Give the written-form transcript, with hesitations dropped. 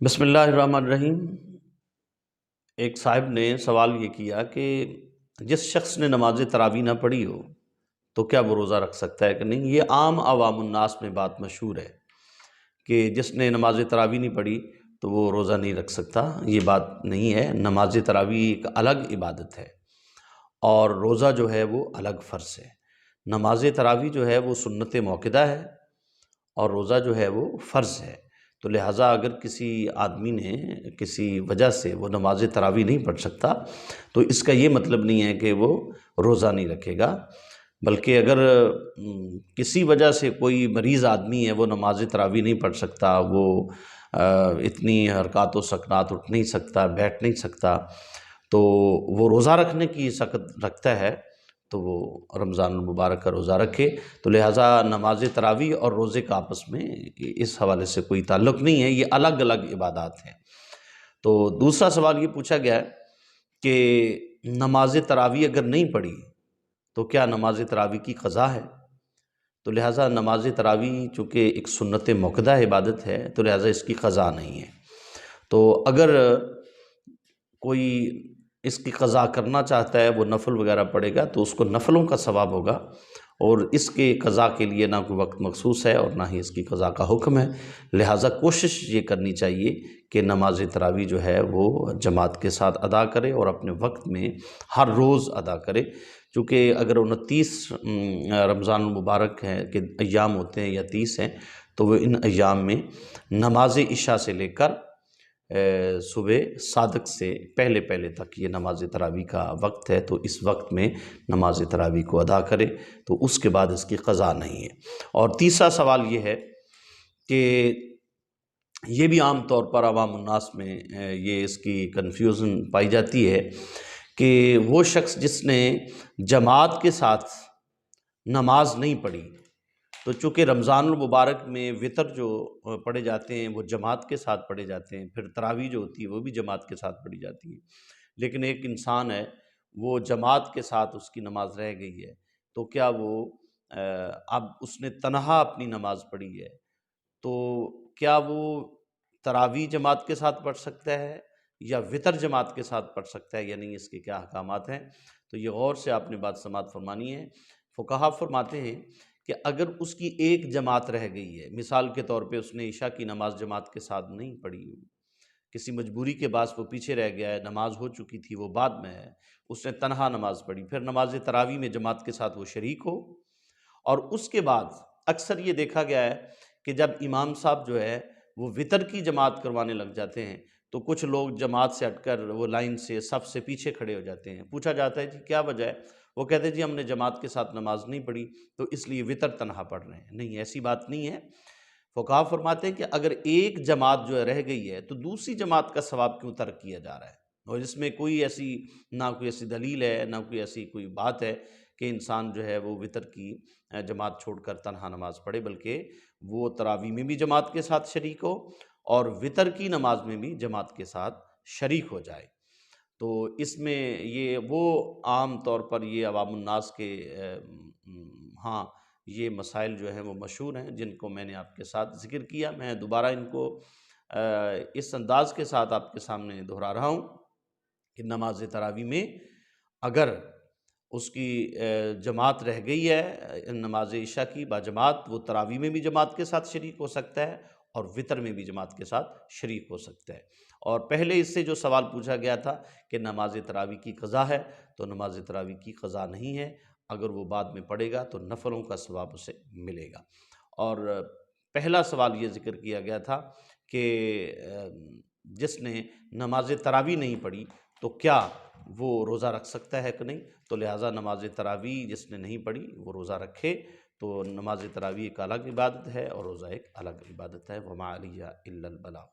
بسم اللہ الرحمن الرحیم۔ ایک صاحب نے سوال یہ کیا کہ جس شخص نے نماز تراویح نہ پڑھی ہو تو کیا وہ روزہ رکھ سکتا ہے کہ نہیں؟ یہ عام عوام الناس میں بات مشہور ہے کہ جس نے نماز تراویح نہیں پڑھی تو وہ روزہ نہیں رکھ سکتا۔ یہ بات نہیں ہے۔ نماز تراویح ایک الگ عبادت ہے اور روزہ جو ہے وہ الگ فرض ہے۔ نماز تراویح جو ہے وہ سنت موقدہ ہے اور روزہ جو ہے وہ فرض ہے۔ تو لہٰذا اگر کسی آدمی نے کسی وجہ سے وہ نماز تراویح نہیں پڑھ سکتا تو اس کا یہ مطلب نہیں ہے کہ وہ روزہ نہیں رکھے گا، بلکہ اگر کسی وجہ سے کوئی مریض آدمی ہے وہ نماز تراویح نہیں پڑھ سکتا، وہ اتنی حرکات و سکنات اٹھ نہیں سکتا، بیٹھ نہیں سکتا، تو وہ روزہ رکھنے کی سخت رکھتا ہے تو وہ رمضان المبارک کا روزہ رکھے۔ تو لہٰذا نماز تراویح اور روزے کا آپس میں اس حوالے سے کوئی تعلق نہیں ہے، یہ الگ الگ عبادات ہیں۔ تو دوسرا سوال یہ پوچھا گیا ہے کہ نماز تراویح اگر نہیں پڑھی تو کیا نماز تراویح کی قضا ہے؟ تو لہٰذا نماز تراویح چونکہ ایک سنت موقدہ عبادت ہے تو لہٰذا اس کی قضا نہیں ہے۔ تو اگر کوئی اس کی قضا کرنا چاہتا ہے، وہ نفل وغیرہ پڑھے گا تو اس کو نفلوں کا ثواب ہوگا، اور اس کے قضا کے لیے نہ کوئی وقت مخصوص ہے اور نہ ہی اس کی قضا کا حکم ہے۔ لہٰذا کوشش یہ کرنی چاہیے کہ نماز تراویح جو ہے وہ جماعت کے ساتھ ادا کرے اور اپنے وقت میں ہر روز ادا کرے، چونکہ اگر 29 رمضان المبارک ہے کہ ایام ہوتے ہیں یا 30 ہیں، تو وہ ان ایام میں نماز عشاء سے لے کر صبح صادق سے پہلے تک یہ نماز تراویح کا وقت ہے، تو اس وقت میں نماز تراویح کو ادا کرے تو اس کے بعد اس کی قضا نہیں ہے۔ اور تیسرا سوال یہ ہے کہ یہ بھی عام طور پر عوام الناس میں یہ اس کی کنفیوژن پائی جاتی ہے کہ وہ شخص جس نے جماعت کے ساتھ نماز نہیں پڑھی، تو چونکہ رمضان المبارک میں وطر جو پڑھے جاتے ہیں وہ جماعت کے ساتھ پڑھے جاتے ہیں، پھر تراویح جو ہوتی ہے وہ بھی جماعت کے ساتھ پڑھی جاتی ہے، لیکن ایک انسان ہے وہ جماعت کے ساتھ اس کی نماز رہ گئی ہے، تو کیا وہ اب اس نے تنہا اپنی نماز پڑھی ہے تو کیا وہ تراویح جماعت کے ساتھ پڑھ سکتا ہے یا وطر جماعت کے ساتھ پڑھ سکتا ہے یا نہیں؟ اس کے کیا احکامات ہیں؟ تو یہ غور سے آپ نے بات سماعت فرمانی ہے۔ فقہا فرماتے ہیں کہ اگر اس کی ایک جماعت رہ گئی ہے، مثال کے طور پہ اس نے عشاء کی نماز جماعت کے ساتھ نہیں پڑھی، کسی مجبوری کے باعث وہ پیچھے رہ گیا ہے، نماز ہو چکی تھی وہ بعد میں ہے، اس نے تنہا نماز پڑھی، پھر نماز تراویح میں جماعت کے ساتھ وہ شریک ہو، اور اس کے بعد اکثر یہ دیکھا گیا ہے کہ جب امام صاحب جو ہے وہ وطر کی جماعت کروانے لگ جاتے ہیں تو کچھ لوگ جماعت سے ہٹ کر وہ لائن سے صف سے پیچھے کھڑے ہو جاتے ہیں۔ پوچھا جاتا ہے جی کیا وجہ ہے؟ وہ کہتے ہیں جی ہم نے جماعت کے ساتھ نماز نہیں پڑھی تو اس لیے وطر تنہا پڑھ رہے ہیں۔ نہیں، ایسی بات نہیں ہے۔ فقہا فرماتے ہیں کہ اگر ایک جماعت جو ہے رہ گئی ہے تو دوسری جماعت کا ثواب کیوں ترک کیا جا رہا ہے؟ اور اس میں کوئی ایسی نہ کوئی ایسی دلیل ہے، نہ کوئی ایسی کوئی بات ہے کہ انسان جو ہے وہ وطر کی جماعت چھوڑ کر تنہا نماز پڑھے، بلکہ وہ تراویح میں بھی جماعت کے ساتھ شریک ہو اور وطر کی نماز میں بھی جماعت کے ساتھ شریک ہو جائے۔ تو اس میں یہ وہ عام طور پر یہ عوام الناس کے ہاں یہ مسائل جو ہیں وہ مشہور ہیں جن کو میں نے آپ کے ساتھ ذکر کیا۔ میں دوبارہ ان کو اس انداز کے ساتھ آپ کے سامنے دہرا رہا ہوں کہ نماز تراویح میں اگر اس کی جماعت رہ گئی ہے نماز عشاء کی باجماعت، وہ تراویح میں بھی جماعت کے ساتھ شریک ہو سکتا ہے اور وطر میں بھی جماعت کے ساتھ شریک ہو سکتا ہے۔ اور پہلے اس سے جو سوال پوچھا گیا تھا کہ نماز تراویح کی قضا ہے، تو نماز تراویح کی قضا نہیں ہے، اگر وہ بعد میں پڑھے گا تو نفلوں کا ثواب اسے ملے گا۔ اور پہلا سوال یہ ذکر کیا گیا تھا کہ جس نے نماز تراویح نہیں پڑھی تو کیا وہ روزہ رکھ سکتا ہے کہ نہیں؟ تو لہٰذا نماز تراویح جس نے نہیں پڑھی وہ روزہ رکھے۔ تو نماز تراویح ایک الگ عبادت ہے اور روزہ ایک الگ عبادت ہے۔ وَمَا عَلَيَّ إِلَّا الْبَلَاغُ